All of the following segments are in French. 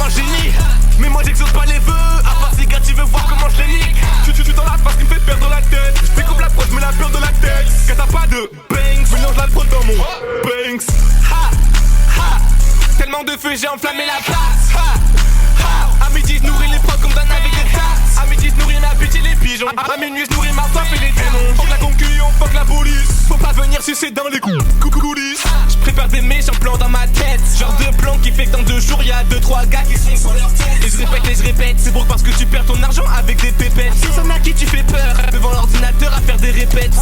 un génie. Mais moi j'exauce pas les vœux. À part ces gars tu veux voir comment je les nique. Tu dans la face qui me fait perdre la tête. Je découpe la prod, je mets la peur de la tête. Quand t'as pas de banks, mélange la prod dans mon banks. Ha, ha. Tellement de feu j'ai enflammé la place. Ha, ha. À midi je nourris les prods comme d'un avec des tasses. À midi je nourris ma bite et les pigeons. À minuit je nourris ma soif et les démons. Fuck la concu, on fuck la police. Faut pas venir sucer dans les coulisses. Je prépare des méchants plans dans ma tête. Genre de plan qui fait que dans 2 jours y'a 2-3 gars qui sont sur leur tête. Et je répète, c'est broke parce que tu perds ton argent avec des pépettes. C'est ça à qui tu fais peur, devant l'ordinateur à faire des répètes.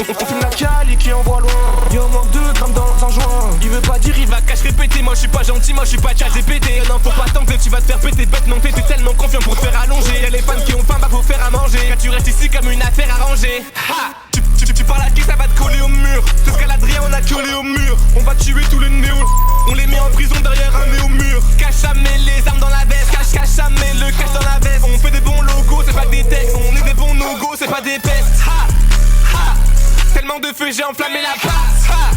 On filme la cali qui envoie loin. Y'a au moins 2 grammes dans un joint. Il veut pas dire il va cache répéter. Moi je suis pas gentil, moi je suis pas chat GPT. Non faut pas tant que tu vas te faire péter bête. Non t'es tellement confiant pour te faire allonger. Y'a les fans qui ont faim, bah faut faire à manger. Quand tu restes ici comme une affaire arrangée. Ha, tu parles à qui ça va te coller au mur. Te Adrien on a collé au mur. On va tuer tous les néos. On les met en prison derrière un néo mur. Cache à met les armes dans la veste. Cache à met le cash dans la veste. On fait des bons logos, c'est pas des textes. On est des bons no-go, c'est pas des pestes. Ha, ha. Tellement de feu j'ai enflammé la place. Ha,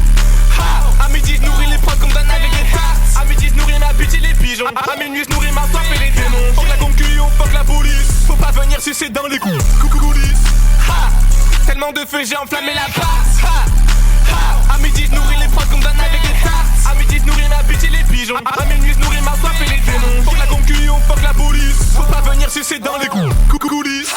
ha. À midi je nourris les prods comme d'un avec des tasses. À midi je nourris ma bite et les pigeons. À minuit je nourris ma soif et les démons. Fuck la concu, on fuck la police. Faut pas venir sucer dans les coulisses. Ha. Tellement de feu j'ai enflammé la place. Ha, ha. À midi je nourris les prods comme d'un avec des tasses. À midi je nourris ma bite et les pigeons. À minuit je nourris ma soif et les démons. Fuck la concu, on fuck la police. Faut pas venir sucer dans les coulisses.